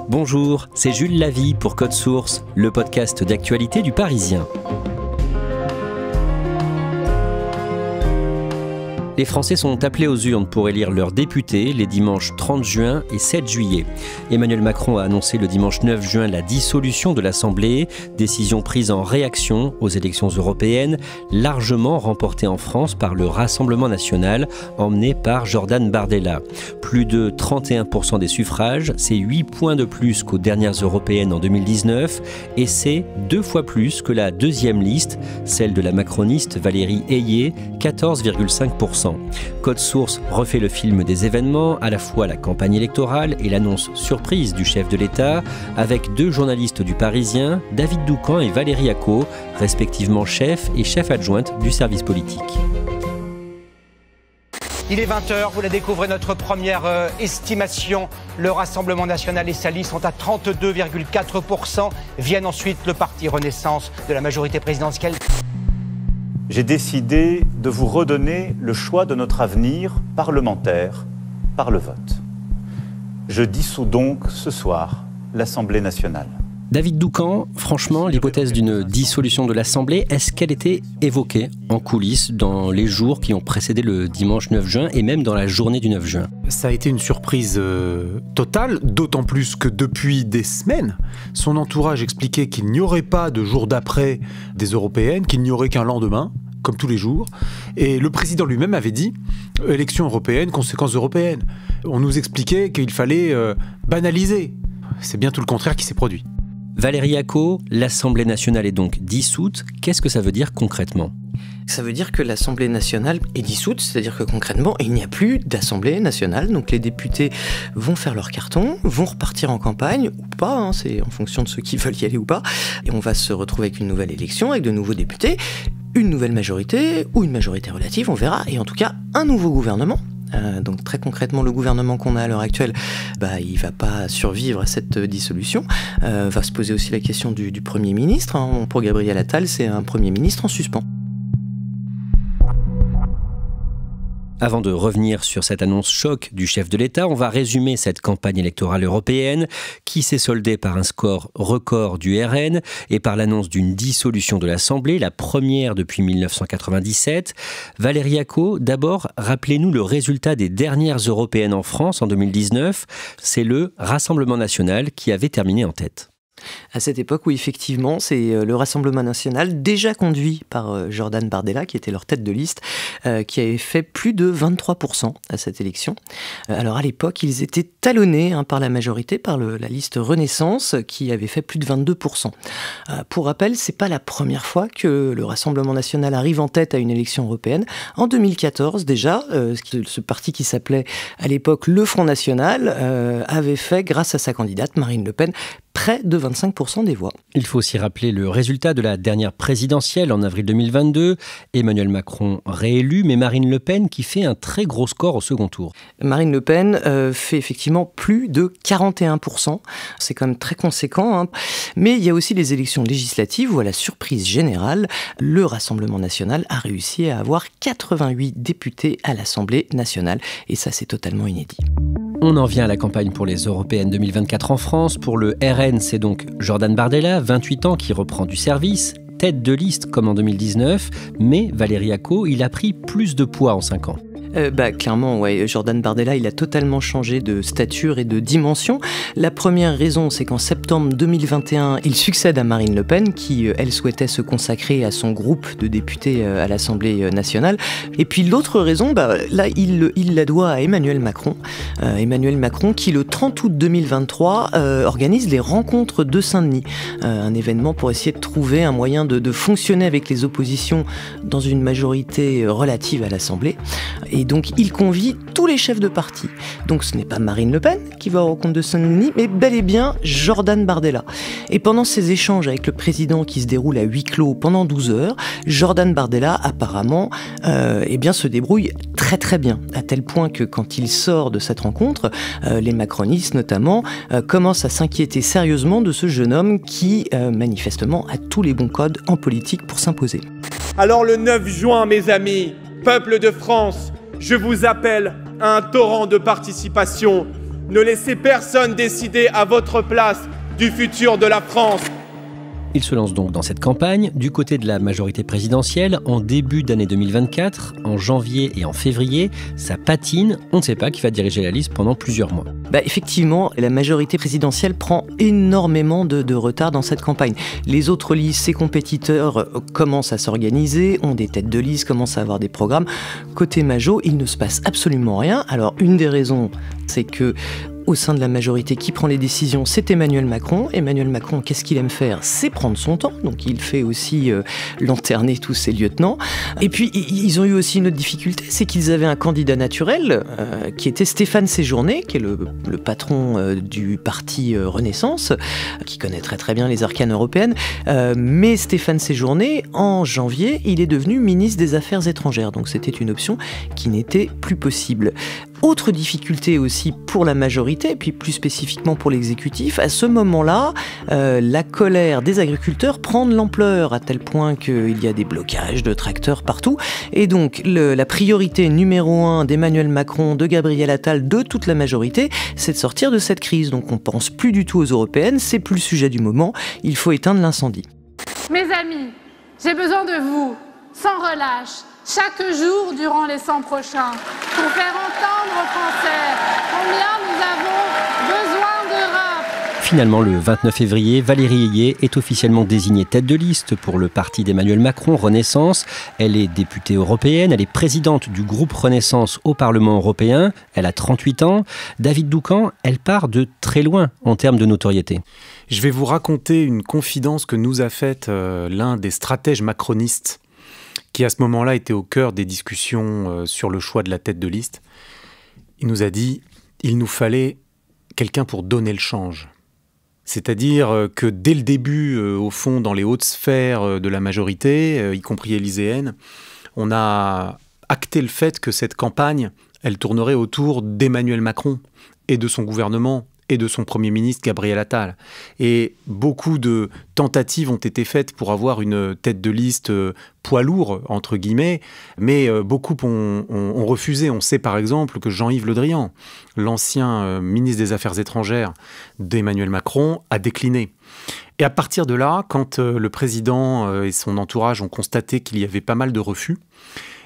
Bonjour, c'est Jules Lavie pour Code Source, le podcast d'actualité du Parisien. Les Français sont appelés aux urnes pour élire leurs députés les dimanches 30 juin et 7 juillet. Emmanuel Macron a annoncé le dimanche 9 juin la dissolution de l'Assemblée, décision prise en réaction aux élections européennes, largement remportée en France par le Rassemblement national, emmené par Jordan Bardella. Plus de 31% des suffrages, c'est 8 points de plus qu'aux dernières européennes en 2019, et c'est 2 fois plus que la deuxième liste, celle de la macroniste Valérie Ayé, 14,5%. Code Source refait le film des événements, à la fois la campagne électorale et l'annonce surprise du chef de l'État, avec 2 journalistes du Parisien, David Doucan et Valérie Acco, respectivement chef et chef adjointe du service politique. Il est 20h, vous la découvrez, notre première estimation. Le Rassemblement national et sa liste sont à 32,4%. Viennent ensuite le parti Renaissance de la majorité présidentielle. J'ai décidé de vous redonner le choix de notre avenir parlementaire par le vote. Je dissous donc ce soir l'Assemblée nationale. David Doucan, franchement, l'hypothèse d'une dissolution de l'Assemblée, est-ce qu'elle était évoquée en coulisses dans les jours qui ont précédé le dimanche 9 juin et même dans la journée du 9 juin ? Ça a été une surprise totale, d'autant plus que depuis des semaines, son entourage expliquait qu'il n'y aurait pas de jour d'après des européennes, qu'il n'y aurait qu'un lendemain, comme tous les jours. Et le président lui-même avait dit « élections européennes, conséquences européennes ». On nous expliquait qu'il fallait banaliser. C'est bien tout le contraire qui s'est produit. Valérie Acco, l'Assemblée nationale est donc dissoute. Qu'est-ce que ça veut dire concrètement ? Ça veut dire que l'Assemblée nationale est dissoute, c'est-à-dire que concrètement, il n'y a plus d'Assemblée nationale. Donc les députés vont faire leur carton, vont repartir en campagne, ou pas, c'est en fonction de ceux qui veulent y aller ou pas. Et on va se retrouver avec une nouvelle élection, avec de nouveaux députés, une nouvelle majorité, ou une majorité relative, on verra. Et en tout cas, un nouveau gouvernement. Donc très concrètement, le gouvernement qu'on a à l'heure actuelle, il va pas survivre à cette dissolution. Va se poser aussi la question du Premier ministre. Pour Gabriel Attal, c'est un Premier ministre en suspens. Avant de revenir sur cette annonce choc du chef de l'État, on va résumer cette campagne électorale européenne qui s'est soldée par un score record du RN et par l'annonce d'une dissolution de l'Assemblée, la première depuis 1997. Valérie Acco, d'abord, rappelez-nous le résultat des dernières européennes en France en 2019. C'est le Rassemblement national qui avait terminé en tête. À cette époque, oui, effectivement, c'est le Rassemblement national, déjà conduit par Jordan Bardella, qui était leur tête de liste, qui avait fait plus de 23% à cette élection. Alors à l'époque, ils étaient talonnés par la majorité, par la liste Renaissance, qui avait fait plus de 22%. Pour rappel, c'est pas la première fois que le Rassemblement national arrive en tête à une élection européenne. En 2014, déjà, ce parti qui s'appelait à l'époque le Front National avait fait, grâce à sa candidate Marine Le Pen, près de 25% des voix. Il faut aussi rappeler le résultat de la dernière présidentielle en avril 2022. Emmanuel Macron réélu, mais Marine Le Pen qui fait un très gros score au second tour. Marine Le Pen fait effectivement plus de 41%. C'est quand même très conséquent. Mais il y a aussi les élections législatives où, à la surprise générale, le Rassemblement national a réussi à avoir 88 députés à l'Assemblée nationale. Et ça, c'est totalement inédit. On en vient à la campagne pour les européennes 2024 en France. Pour le RN, c'est donc Jordan Bardella, 28 ans, qui reprend du service, tête de liste comme en 2019, mais Valérie Acco, il a pris plus de poids en 5 ans. Clairement, ouais. Jordan Bardella, il a totalement changé de stature et de dimension. La première raison, c'est qu'en septembre 2021, il succède à Marine Le Pen, qui, elle, souhaitait se consacrer à son groupe de députés à l'Assemblée nationale. Et puis l'autre raison, là, il la doit à Emmanuel Macron. Emmanuel Macron, qui, le 30 août 2023, organise les rencontres de Saint-Denis. Un événement pour essayer de trouver un moyen de fonctionner avec les oppositions dans une majorité relative à l'Assemblée. Et donc, il convie tous les chefs de parti. Donc, ce n'est pas Marine Le Pen qui va au rencontre de Saint-Denis, mais bel et bien Jordan Bardella. Et pendant ces échanges avec le président qui se déroulent à huis clos pendant 12 heures, Jordan Bardella, apparemment, se débrouille très très bien. À tel point que quand il sort de cette rencontre, les macronistes notamment commencent à s'inquiéter sérieusement de ce jeune homme qui, manifestement, a tous les bons codes en politique pour s'imposer. Alors le 9 juin, mes amis, peuple de France, je vous appelle à un torrent de participation Ne laissez personne décider à votre place du futur de la France. Il se lance donc dans cette campagne du côté de la majorité présidentielle en début d'année 2024, en janvier et en février. Ça patine, on ne sait pas qui va diriger la liste pendant plusieurs mois. Effectivement, la majorité présidentielle prend énormément de retard dans cette campagne. Les autres listes, ses compétiteurs commencent à s'organiser, ont des têtes de liste, commencent à avoir des programmes. Côté Majo, il ne se passe absolument rien. Alors, une des raisons, c'est que au sein de la majorité, qui prend les décisions, c'est Emmanuel Macron. Emmanuel Macron, qu'est-ce qu'il aime faire? C'est prendre son temps. Donc il fait aussi lanterner tous ses lieutenants. Et puis, ils ont eu aussi une autre difficulté, c'est qu'ils avaient un candidat naturel, qui était Stéphane Séjourné, qui est le patron du parti Renaissance, qui connaît très très bien les arcanes européennes. Mais Stéphane Séjourné, en janvier, il est devenu ministre des Affaires étrangères. Donc c'était une option qui n'était plus possible. Autre difficulté aussi pour la majorité, et puis plus spécifiquement pour l'exécutif, à ce moment-là, la colère des agriculteurs prend de l'ampleur, à tel point qu'il y a des blocages de tracteurs partout. Et donc, la priorité numéro 1 d'Emmanuel Macron, de Gabriel Attal, de toute la majorité, c'est de sortir de cette crise. Donc on pense plus du tout aux européennes, c'est plus le sujet du moment, il faut éteindre l'incendie. Mes amis, j'ai besoin de vous, sans relâche, chaque jour durant les 100 prochains, pour faire entendre aux Français combien nous avons besoin d'Europe. Finalement, le 29 février, Valérie Ayé est officiellement désignée tête de liste pour le parti d'Emmanuel Macron, Renaissance. Elle est députée européenne, elle est présidente du groupe Renaissance au Parlement européen. Elle a 38 ans. David Doucan, elle part de très loin en termes de notoriété. Je vais vous raconter une confidence que nous a faite l'un des stratèges macronistes qui à ce moment-là était au cœur des discussions sur le choix de la tête de liste. Il nous a dit qu'il nous fallait quelqu'un pour donner le change. C'est-à-dire que dès le début, au fond, dans les hautes sphères de la majorité, y compris élyséenne, on a acté le fait que cette campagne, elle tournerait autour d'Emmanuel Macron et de son gouvernement et de son Premier ministre Gabriel Attal. Et beaucoup de tentatives ont été faites pour avoir une tête de liste poids lourd, entre guillemets, mais beaucoup ont refusé. On sait par exemple que Jean-Yves Le Drian, l'ancien ministre des Affaires étrangères d'Emmanuel Macron, a décliné. Et à partir de là, quand le président et son entourage ont constaté qu'il y avait pas mal de refus,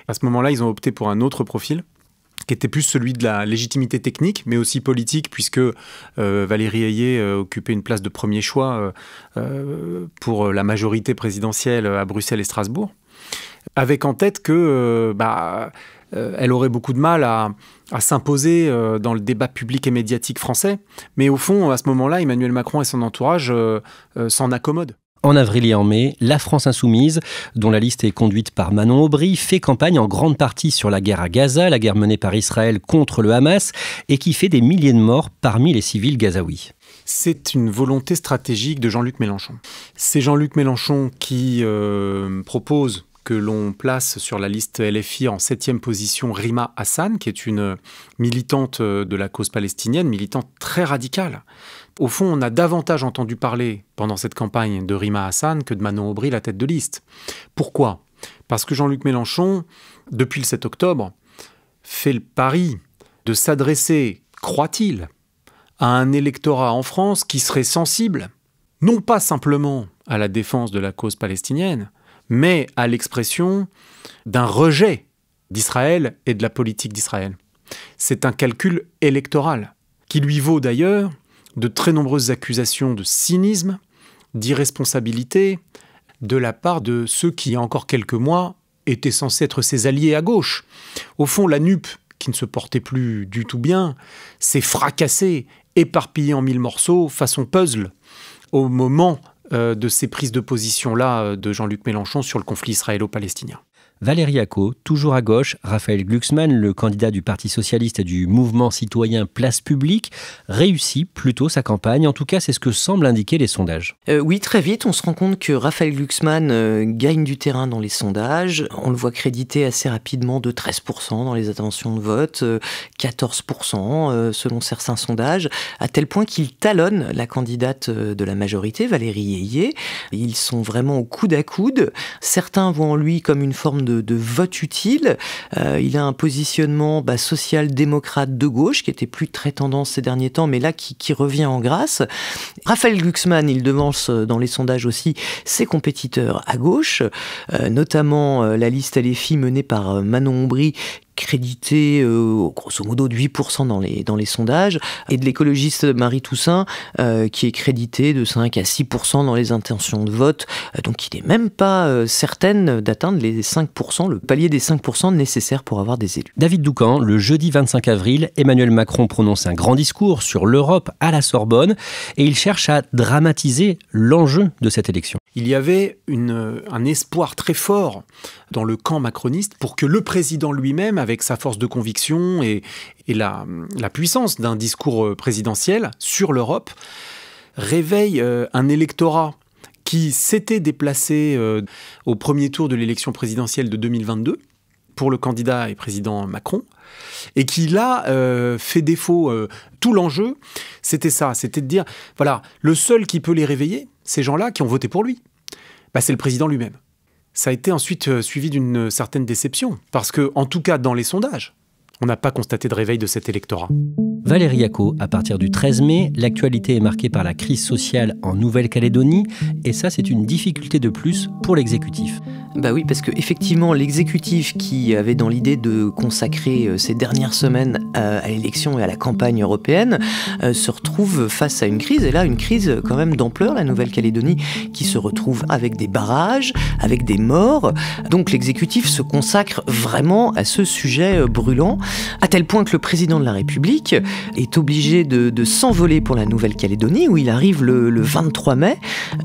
à ce moment-là, ils ont opté pour un autre profil, qui était plus celui de la légitimité technique, mais aussi politique, puisque Valérie Ayé occupait une place de premier choix pour la majorité présidentielle à Bruxelles et Strasbourg, avec en tête que elle aurait beaucoup de mal à s'imposer dans le débat public et médiatique français. Mais au fond, à ce moment-là, Emmanuel Macron et son entourage s'en accommodent. En avril et en mai, la France insoumise, dont la liste est conduite par Manon Aubry, fait campagne en grande partie sur la guerre à Gaza, la guerre menée par Israël contre le Hamas, et qui fait des milliers de morts parmi les civils gazaouis. C'est une volonté stratégique de Jean-Luc Mélenchon. C'est Jean-Luc Mélenchon qui propose que l'on place sur la liste LFI en 7e position Rima Hassan, qui est une militante de la cause palestinienne, militante très radicale. Au fond, on a davantage entendu parler pendant cette campagne de Rima Hassan que de Manon Aubry, la tête de liste. Pourquoi ? Parce que Jean-Luc Mélenchon, depuis le 7 octobre, fait le pari de s'adresser, croit-il, à un électorat en France qui serait sensible, non pas simplement à la défense de la cause palestinienne, mais à l'expression d'un rejet d'Israël et de la politique d'Israël. C'est un calcul électoral qui lui vaut d'ailleurs de très nombreuses accusations de cynisme, d'irresponsabilité de la part de ceux qui, il y a encore quelques mois, étaient censés être ses alliés à gauche. Au fond, la NUP, qui ne se portait plus du tout bien, s'est fracassée, éparpillée en 1000 morceaux, façon puzzle, au moment de ces prises de position-là de Jean-Luc Mélenchon sur le conflit israélo-palestinien. Valérie Acco, toujours à gauche, Raphaël Glucksmann, le candidat du Parti socialiste et du mouvement citoyen Place Publique, réussit plutôt sa campagne. En tout cas, c'est ce que semblent indiquer les sondages. Oui, très vite, on se rend compte que Raphaël Glucksmann gagne du terrain dans les sondages. On le voit crédité assez rapidement de 13% dans les intentions de vote, 14% selon certains sondages, à tel point qu'il talonne la candidate de la majorité, Valérie Ayé. Ils sont vraiment au coude à coude. Certains voient en lui comme une forme de de vote utile. Il a un positionnement social-démocrate de gauche, qui était plus très tendance ces derniers temps, mais là qui revient en grâce. Raphaël Glucksmann, il devance dans les sondages aussi ses compétiteurs à gauche, notamment la liste LFI menée par Manon Aubry, crédité grosso modo de 8% dans les sondages, et de l'écologiste Marie Toussaint qui est crédité de 5 à 6% dans les intentions de vote, donc il n'est même pas certaine d'atteindre les 5%, le palier des 5% nécessaires pour avoir des élus. David Doucan, le jeudi 25 avril, Emmanuel Macron prononce un grand discours sur l'Europe à la Sorbonne et il cherche à dramatiser l'enjeu de cette élection. Il y avait un espoir très fort dans le camp macroniste pour que le président lui-même, avec sa force de conviction et la puissance d'un discours présidentiel sur l'Europe, réveille un électorat qui s'était déplacé au premier tour de l'élection présidentielle de 2022 pour le candidat et président Macron, et qui là fait défaut. Tout l'enjeu, c'était ça, c'était de dire, voilà, le seul qui peut les réveiller, ces gens-là qui ont voté pour lui, c'est le président lui-même. Ça a été ensuite suivi d'une certaine déception, parce que, en tout cas dans les sondages, on n'a pas constaté de réveil de cet électorat. Valérie Yacco, à partir du 13 mai, l'actualité est marquée par la crise sociale en Nouvelle-Calédonie, et ça c'est une difficulté de plus pour l'exécutif. Bah oui, parce que effectivement, l'exécutif qui avait dans l'idée de consacrer ces dernières semaines à l'élection et à la campagne européenne se retrouve face à une crise, et là une crise quand même d'ampleur, la Nouvelle-Calédonie qui se retrouve avec des barrages, avec des morts, donc l'exécutif se consacre vraiment à ce sujet brûlant, à tel point que le président de la République est obligé de s'envoler pour la Nouvelle-Calédonie, où il arrive le 23 mai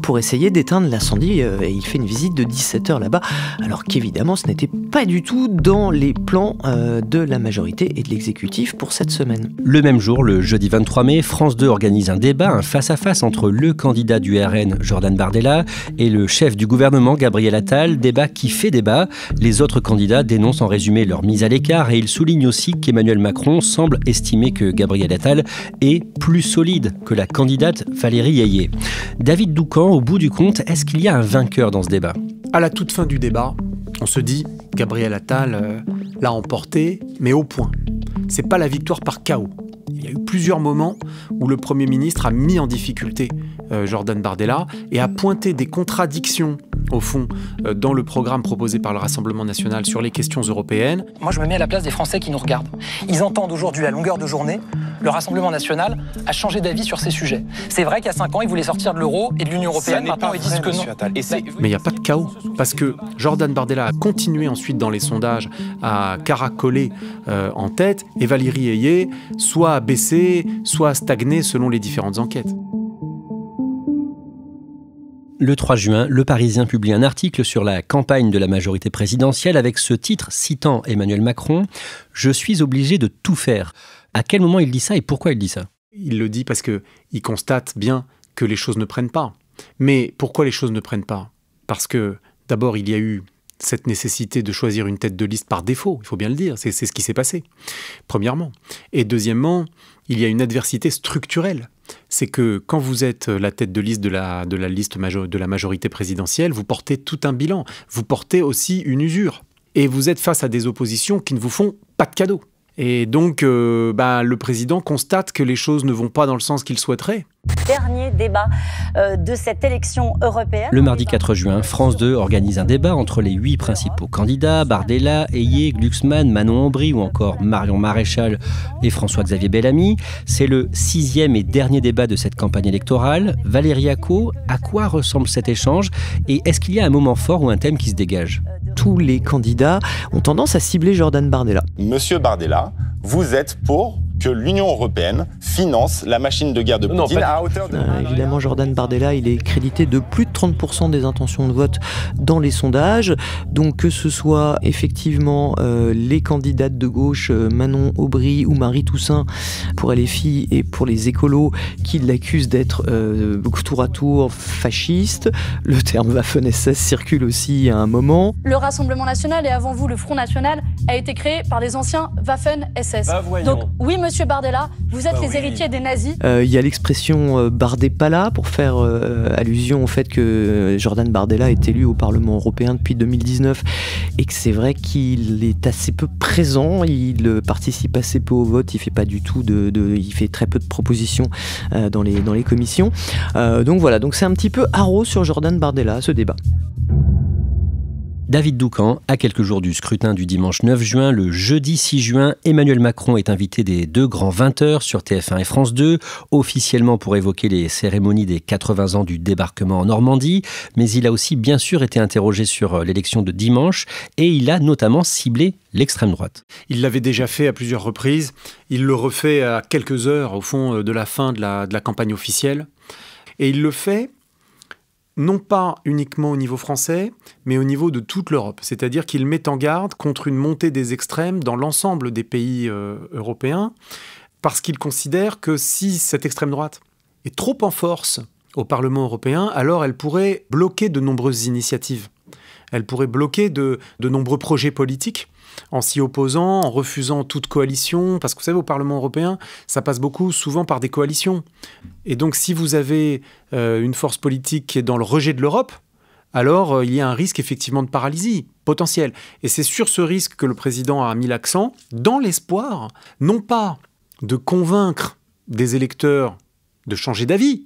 pour essayer d'éteindre l'incendie, et il fait une visite de 17 heures là-bas, alors qu'évidemment ce n'était pas du tout dans les plans de la majorité et de l'exécutif pour cette semaine. Le même jour, le jeudi 23 mai, France 2 organise un débat, un face-à-face entre le candidat du RN, Jordan Bardella, et le chef du gouvernement, Gabriel Attal, débat qui fait débat. Les autres candidats dénoncent en résumé leur mise à l'écart, et ils soulignent aussi qu'Emmanuel Macron semble estimer que Gabriel Attal est plus solide que la candidate Valérie Yayé. David Doucan, au bout du compte, est-ce qu'il y a un vainqueur dans ce débat ? À la toute fin du débat, on se dit Gabriel Attal l'a emporté, mais au point. C'est pas la victoire par chaos. Il y a eu plusieurs moments où le Premier ministre a mis en difficulté Jordan Bardella et a pointé des contradictions, au fond, dans le programme proposé par le Rassemblement national sur les questions européennes. Moi, je me mets à la place des Français qui nous regardent. Ils entendent aujourd'hui, à longueur de journée, le Rassemblement national a changé d'avis sur ces sujets. C'est vrai qu'il y a 5 ans, ils voulaient sortir de l'euro et de l'Union européenne. Maintenant, ils disent que non. Mais il n'y a pas de chaos, parce que Jordan Bardella a continué ensuite dans les sondages à caracoler en tête, et Valérie Yayé soit a baissé, soit a stagné selon les différentes enquêtes. Le 3 juin, Le Parisien publie un article sur la campagne de la majorité présidentielle avec ce titre citant Emmanuel Macron « Je suis obligé de tout faire ». À quel moment il dit ça et pourquoi il dit ça ? Il le dit parce qu'il constate bien que les choses ne prennent pas. Mais pourquoi les choses ne prennent pas ? Parce que d'abord, il y a eu cette nécessité de choisir une tête de liste par défaut, il faut bien le dire, c'est ce qui s'est passé, premièrement. Et deuxièmement, il y a une adversité structurelle. C'est que quand vous êtes la tête de liste de la majorité présidentielle, vous portez tout un bilan, vous portez aussi une usure. Et vous êtes face à des oppositions qui ne vous font pas de cadeaux. Et donc, le président constate que les choses ne vont pas dans le sens qu'il souhaiterait. Dernier débat de cette élection européenne. Le mardi 4 juin, France 2 organise un débat entre les 8 principaux candidats, Bardella, Yayé, Glucksmann, Manon Aubry ou encore Marion Maréchal et François-Xavier Bellamy. C'est le 6e et dernier débat de cette campagne électorale. Valérie Yacco, à quoi ressemble cet échange et est-ce qu'il y a un moment fort ou un thème qui se dégage ? Tous les candidats ont tendance à cibler Jordan Bardella. Monsieur Bardella, vous êtes pour que l'Union européenne finance la machine de guerre de Poutine à hauteur de... Évidemment, Jordan Bardella, il est crédité de plus de 30% des intentions de vote dans les sondages. Donc que ce soit effectivement les candidates de gauche, Manon Aubry ou Marie Toussaint pour LFI et pour les écolos qui l'accusent d'être tour à tour fasciste. Le terme Waffen-SS circule aussi à un moment. Le Rassemblement national et avant vous le Front national a été créé par des anciens Waffen-SS. Donc oui, monsieur Bardella, vous êtes les héritiers des nazis. Il y a l'expression Bardé pas là pour faire allusion au fait que Jordan Bardella est élu au Parlement européen depuis 2019 et que c'est vrai qu'il est assez peu présent, il participe assez peu au vote, il fait pas du tout il fait très peu de propositions dans les commissions. Donc voilà, donc c'est un petit peu haro sur Jordan Bardella ce débat. David Doucan, à quelques jours du scrutin du dimanche 9 juin, le jeudi 6 juin, Emmanuel Macron est invité des deux grands 20h sur TF1 et France 2, officiellement pour évoquer les cérémonies des 80 ans du débarquement en Normandie, mais il a aussi bien sûr été interrogé sur l'élection de dimanche et il a notamment ciblé l'extrême droite. Il l'avait déjà fait à plusieurs reprises, il le refait à quelques heures au fond de la fin de la campagne officielle et il le fait non pas uniquement au niveau français, mais au niveau de toute l'Europe. C'est-à-dire qu'il met en garde contre une montée des extrêmes dans l'ensemble des pays européens, parce qu'il considère que si cette extrême droite est trop en force au Parlement européen, alors elle pourrait bloquer de nombreuses initiatives. Elle pourrait bloquer de nombreux projets politiques en s'y opposant, en refusant toute coalition, parce que vous savez, au Parlement européen, ça passe souvent par des coalitions. Et donc, si vous avez une force politique qui est dans le rejet de l'Europe, alors il y a un risque effectivement de paralysie potentielle. Et c'est sur ce risque que le président a mis l'accent, dans l'espoir, non pas de convaincre des électeurs de changer d'avis,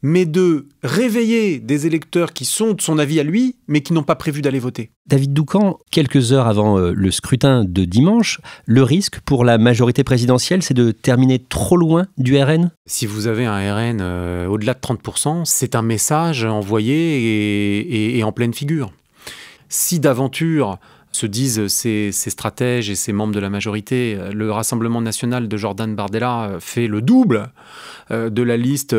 mais de réveiller des électeurs qui sont de son avis à lui, mais qui n'ont pas prévu d'aller voter. David Doucan, quelques heures avant le scrutin de dimanche, le risque pour la majorité présidentielle, c'est de terminer trop loin du RN ? Si vous avez un RN au-delà de 30%, c'est un message envoyé et en pleine figure. Si d'aventure se disent ces stratèges et ces membres de la majorité, le Rassemblement national de Jordan Bardella fait le double de la liste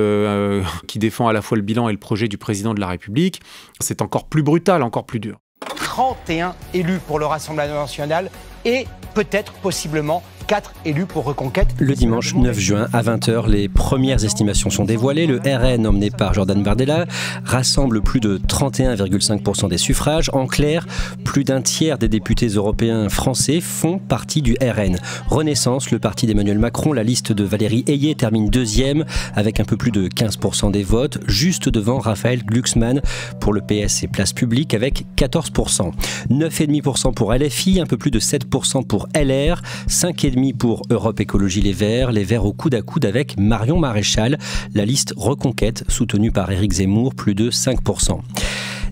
qui défend à la fois le bilan et le projet du président de la République, c'est encore plus brutal, encore plus dur. 31 élus pour le Rassemblement national et peut-être, possiblement, 4 élus pour Reconquête. Le dimanche 9 juin à 20h, les premières estimations sont dévoilées. Le RN, emmené par Jordan Bardella, rassemble plus de 31,5% des suffrages. En clair, plus d'un tiers des députés européens français font partie du RN. Renaissance, le parti d'Emmanuel Macron, la liste de Valérie Ayé termine deuxième avec un peu plus de 15% des votes, juste devant Raphaël Glucksmann pour le PS et Place Publique avec 14%. 9,5% pour LFI, un peu plus de 7% pour LR, 5,5% pour Europe Écologie Les Verts au coude à coude avec Marion Maréchal, la liste Reconquête soutenue par Éric Zemmour, plus de 5%.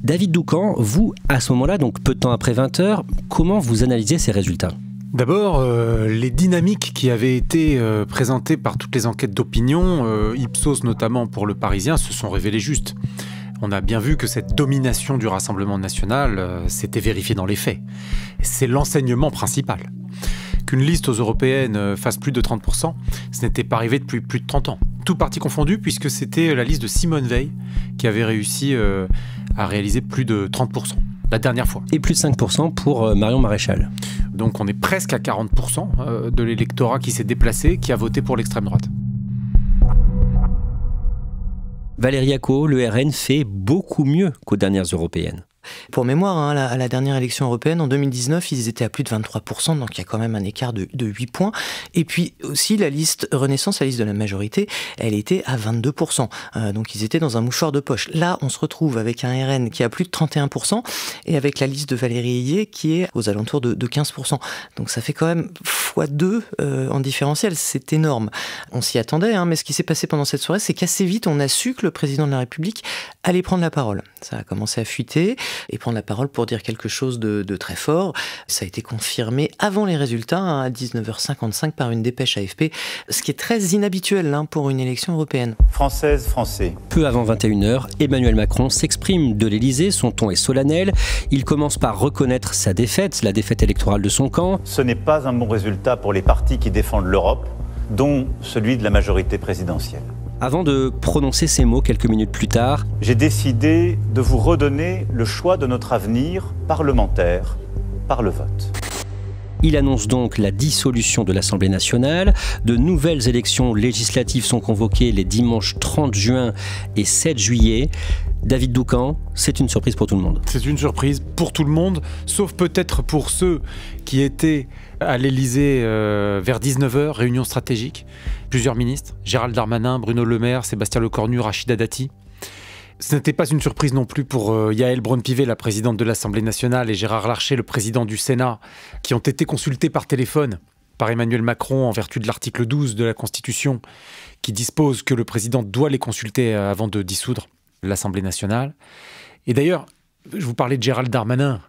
David Doucan, vous, à ce moment-là, donc peu de temps après 20h, comment vous analysez ces résultats ? D'abord, les dynamiques qui avaient été présentées par toutes les enquêtes d'opinion, Ipsos notamment pour Le Parisien, se sont révélées justes. On a bien vu que cette domination du Rassemblement national s'était vérifiée dans les faits. C'est l'enseignement principal. Qu'une liste aux européennes fasse plus de 30%, ce n'était pas arrivé depuis plus de 30 ans. Tout parti confondu, puisque c'était la liste de Simone Veil qui avait réussi à réaliser plus de 30%, la dernière fois. Et plus de 5% pour Marion Maréchal. Donc on est presque à 40% de l'électorat qui s'est déplacé, qui a voté pour l'extrême droite. Valérie Acco, le RN fait beaucoup mieux qu'aux dernières européennes. Pour mémoire, à la dernière élection européenne, en 2019, ils étaient à plus de 23%, donc il y a quand même un écart de 8 points. Et puis aussi, la liste Renaissance, la liste de la majorité, elle était à 22%. Donc ils étaient dans un mouchoir de poche. Là, on se retrouve avec un RN qui a plus de 31% et avec la liste de Valérie Ayé qui est aux alentours de 15%. Donc ça fait quand même x2 en différentiel. C'est énorme. On s'y attendait, mais ce qui s'est passé pendant cette soirée, c'est qu'assez vite, on a su que le président de la République allait prendre la parole. Ça a commencé à fuiter et prendre la parole pour dire quelque chose de très fort. Ça a été confirmé avant les résultats, à 19h55 par une dépêche AFP, ce qui est très inhabituel pour une élection européenne. Françaises, Français. Peu avant 21h, Emmanuel Macron s'exprime de l'Élysée, son ton est solennel. Il commence par reconnaître sa défaite, la défaite électorale de son camp. Ce n'est pas un bon résultat pour les partis qui défendent l'Europe, dont celui de la majorité présidentielle. Avant de prononcer ces mots quelques minutes plus tard, j'ai décidé de vous redonner le choix de notre avenir parlementaire par le vote. Il annonce donc la dissolution de l'Assemblée nationale. De nouvelles élections législatives sont convoquées les dimanches 30 juin et 7 juillet. David Doucan, c'est une surprise pour tout le monde. C'est une surprise pour tout le monde, sauf peut-être pour ceux qui étaient à l'Élysée vers 19h, réunion stratégique. Plusieurs ministres, Gérald Darmanin, Bruno Le Maire, Sébastien Lecornu, Rachida Dati. Ce n'était pas une surprise non plus pour Yaël Braun-Pivet, la présidente de l'Assemblée nationale, et Gérard Larcher, le président du Sénat, qui ont été consultés par téléphone par Emmanuel Macron en vertu de l'article 12 de la Constitution, qui dispose que le président doit les consulter avant de dissoudre l'Assemblée nationale. Et d'ailleurs, je vous parlais de Gérald Darmanin,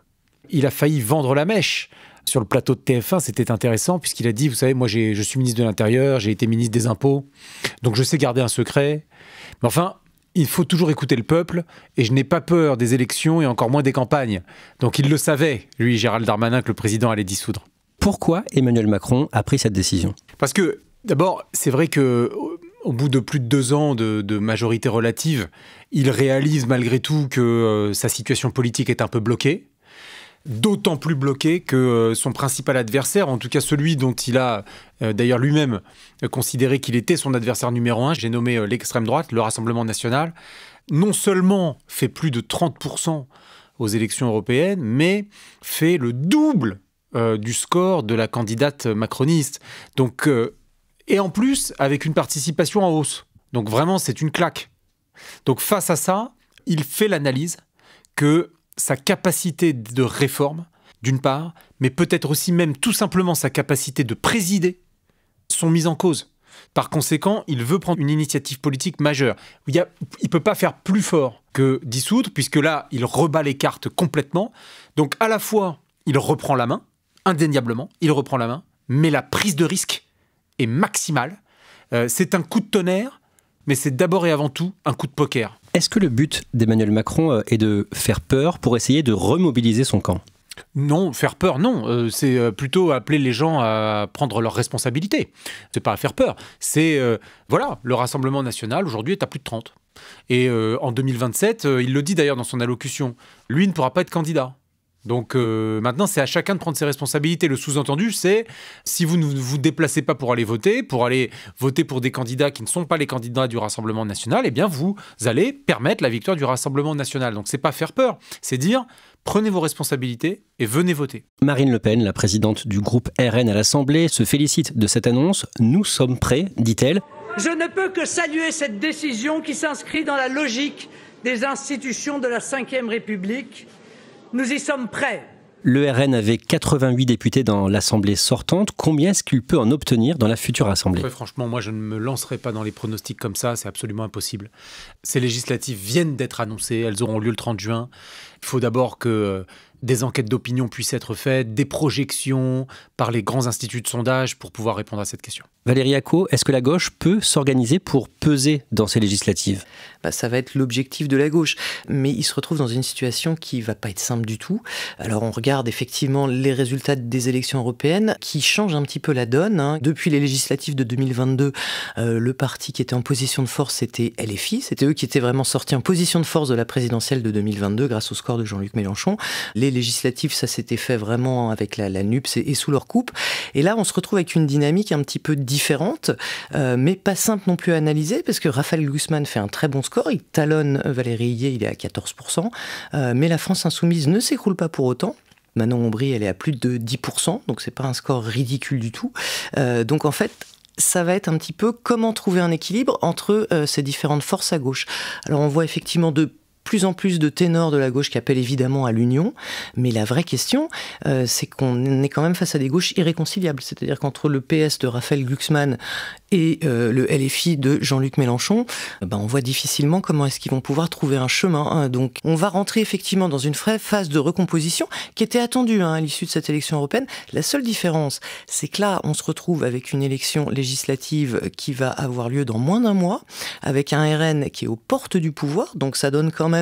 il a failli vendre la mèche. Sur le plateau de TF1, c'était intéressant puisqu'il a dit, vous savez, moi je suis ministre de l'Intérieur, j'ai été ministre des Impôts, donc je sais garder un secret. Mais enfin, il faut toujours écouter le peuple et je n'ai pas peur des élections et encore moins des campagnes. Donc il le savait, lui, Gérald Darmanin, que le président allait dissoudre. Pourquoi Emmanuel Macron a pris cette décision ? Parce que, d'abord, c'est vrai qu'au bout de plus de 2 ans de majorité relative, il réalise malgré tout que sa situation politique est un peu bloquée. D'autant plus bloqué que son principal adversaire, en tout cas celui dont il a d'ailleurs lui-même considéré qu'il était son adversaire numéro 1, j'ai nommé l'extrême droite, le Rassemblement national, non seulement fait plus de 30% aux élections européennes, mais fait le double du score de la candidate macroniste. Donc, et en plus, avec une participation en hausse. Donc vraiment, c'est une claque. Donc face à ça, il fait l'analyse que sa capacité de réforme, d'une part, mais peut-être aussi même tout simplement sa capacité de présider, sont mises en cause. Par conséquent, il veut prendre une initiative politique majeure. Il ne peut pas faire plus fort que dissoudre, puisque là, il rebat les cartes complètement. Donc à la fois, il reprend la main, indéniablement, il reprend la main, mais la prise de risque est maximale. C'est un coup de tonnerre, mais c'est d'abord et avant tout un coup de poker. Est-ce que le but d'Emmanuel Macron est de faire peur pour essayer de remobiliser son camp ? Non, faire peur, non. C'est plutôt appeler les gens à prendre leurs responsabilités. C'est pas à faire peur. C'est, voilà, le Rassemblement national, aujourd'hui, est à plus de 30. Et en 2027, il le dit d'ailleurs dans son allocution, lui ne pourra pas être candidat. Donc maintenant, c'est à chacun de prendre ses responsabilités. Le sous-entendu, c'est si vous ne vous déplacez pas pour aller voter pour des candidats qui ne sont pas les candidats du Rassemblement national, eh bien vous allez permettre la victoire du Rassemblement national. Donc c'est pas faire peur, c'est dire prenez vos responsabilités et venez voter. Marine Le Pen, la présidente du groupe RN à l'Assemblée, se félicite de cette annonce. Nous sommes prêts, dit-elle. Je ne peux que saluer cette décision qui s'inscrit dans la logique des institutions de la Ve République. Nous y sommes prêts. Le RN avait 88 députés dans l'Assemblée sortante. Combien est-ce qu'il peut en obtenir dans la future Assemblée ? Très franchement, moi je ne me lancerai pas dans les pronostics comme ça, c'est absolument impossible. Ces législatives viennent d'être annoncées, elles auront lieu le 30 juin. Il faut d'abord que des enquêtes d'opinion puissent être faites, des projections par les grands instituts de sondage pour pouvoir répondre à cette question. Valérie Acco, est-ce que la gauche peut s'organiser pour peser dans ces législatives ? Ça va être l'objectif de la gauche. Mais il se retrouve dans une situation qui va pas être simple du tout. Alors on regarde effectivement les résultats des élections européennes qui changent un petit peu la donne. Depuis les législatives de 2022, le parti qui était en position de force, c'était LFI. C'était eux qui étaient vraiment sortis en position de force de la présidentielle de 2022 grâce au score de Jean-Luc Mélenchon. Les législatives, ça s'était fait vraiment avec la NUPES et sous leur coupe. Et là, on se retrouve avec une dynamique un petit peu différente, mais pas simple non plus à analyser, parce que Raphaël Glucksmann fait un très bon score. Il talonne Valérie Huyet, il est à 14%. Mais la France insoumise ne s'écroule pas pour autant. Manon Aubry, elle est à plus de 10%, donc c'est pas un score ridicule du tout. Donc en fait, ça va être un petit peu comment trouver un équilibre entre ces différentes forces à gauche. Alors on voit effectivement de plus en plus de ténors de la gauche qui appellent évidemment à l'union, mais la vraie question, c'est qu'on est quand même face à des gauches irréconciliables. C'est-à-dire qu'entre le PS de Raphaël Glucksmann et le LFI de Jean-Luc Mélenchon, on voit difficilement comment est-ce qu'ils vont pouvoir trouver un chemin. Donc on va rentrer effectivement dans une phase de recomposition qui était attendue à l'issue de cette élection européenne. La seule différence, c'est que là, on se retrouve avec une élection législative qui va avoir lieu dans moins d'un mois, avec un RN qui est aux portes du pouvoir, donc ça donne quand même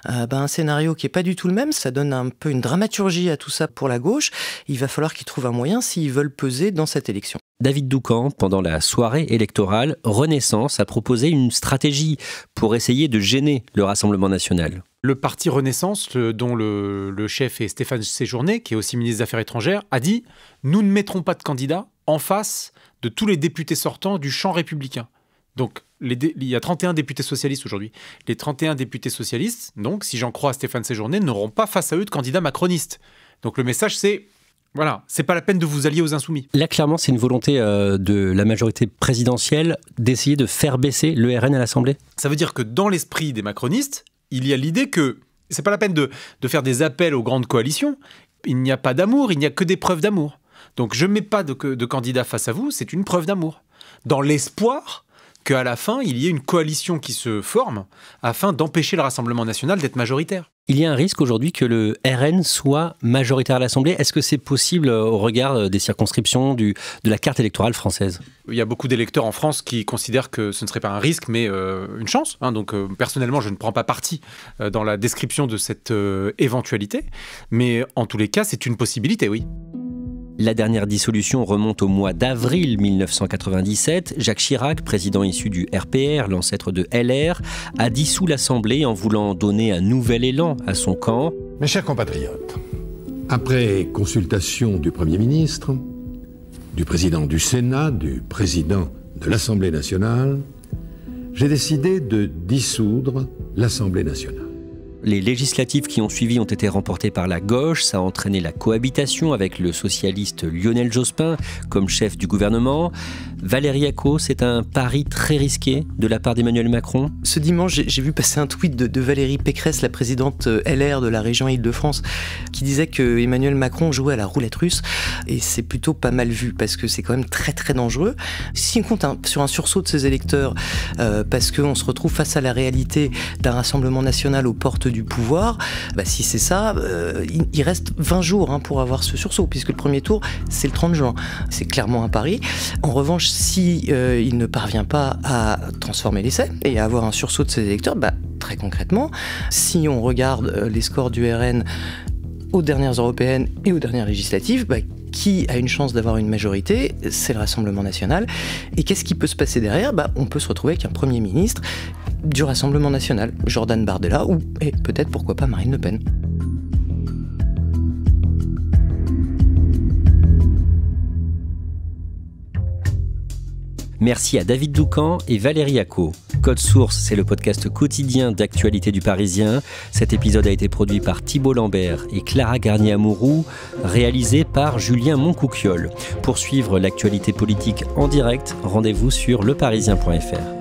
un scénario qui n'est pas du tout le même, ça donne un peu une dramaturgie à tout ça pour la gauche. Il va falloir qu'ils trouvent un moyen s'ils veulent peser dans cette élection. David Doucan, pendant la soirée électorale, Renaissance a proposé une stratégie pour essayer de gêner le Rassemblement national. Le parti Renaissance, dont le chef est Stéphane Séjourné, qui est aussi ministre des Affaires étrangères, a dit « Nous ne mettrons pas de candidats en face de tous les députés sortants du champ républicain ». Donc il y a 31 députés socialistes aujourd'hui. Les 31 députés socialistes, donc, si j'en crois à Stéphane Séjourné, n'auront pas face à eux de candidats macronistes. Donc le message, c'est... Voilà, c'est pas la peine de vous allier aux Insoumis. Là, clairement, c'est une volonté de la majorité présidentielle d'essayer de faire baisser le RN à l'Assemblée. Ça veut dire que dans l'esprit des macronistes, il y a l'idée que c'est pas la peine de faire des appels aux grandes coalitions. Il n'y a pas d'amour, il n'y a que des preuves d'amour. Donc je ne mets pas de candidat face à vous, c'est une preuve d'amour. Dans l'espoir qu'à la fin, il y ait une coalition qui se forme afin d'empêcher le Rassemblement national d'être majoritaire. Il y a un risque aujourd'hui que le RN soit majoritaire à l'Assemblée. Est-ce que c'est possible au regard des circonscriptions, de la carte électorale française ? Il y a beaucoup d'électeurs en France qui considèrent que ce ne serait pas un risque, mais une chance. Donc personnellement, je ne prends pas parti dans la description de cette éventualité. Mais en tous les cas, c'est une possibilité, oui. La dernière dissolution remonte au mois d'avril 1997. Jacques Chirac, président issu du RPR, l'ancêtre de LR, a dissous l'Assemblée en voulant donner un nouvel élan à son camp. Mes chers compatriotes, après consultation du Premier ministre, du président du Sénat, du président de l'Assemblée nationale, j'ai décidé de dissoudre l'Assemblée nationale. Les législatives qui ont suivi ont été remportées par la gauche. Ça a entraîné la cohabitation avec le socialiste Lionel Jospin comme chef du gouvernement. Valérie Acco, c'est un pari très risqué de la part d'Emmanuel Macron. Ce dimanche, j'ai vu passer un tweet de Valérie Pécresse, la présidente LR de la région Île-de-France, qui disait que Emmanuel Macron jouait à la roulette russe. Et c'est plutôt pas mal vu parce que c'est quand même très très dangereux. Si on compte sur un sursaut de ses électeurs, parce qu'on se retrouve face à la réalité d'un Rassemblement national aux portes du pouvoir, si c'est ça, il reste 20 jours pour avoir ce sursaut, puisque le premier tour, c'est le 30 juin. C'est clairement un pari. En revanche, si il ne parvient pas à transformer l'essai et à avoir un sursaut de ses électeurs, très concrètement, si on regarde les scores du RN aux dernières européennes et aux dernières législatives, qui a une chance d'avoir une majorité? C'est le Rassemblement national. Et qu'est-ce qui peut se passer derrière? On peut se retrouver avec un Premier ministre du Rassemblement national, Jordan Bardella, et peut-être, pourquoi pas, Marine Le Pen. Merci à David Doucan et Valérie Acco. Code Source, c'est le podcast quotidien d'actualité du Parisien. Cet épisode a été produit par Thibault Lambert et Clara Garnier-Amouroux, réalisé par Julien Moncouquiol. Pour suivre l'actualité politique en direct, rendez-vous sur leparisien.fr.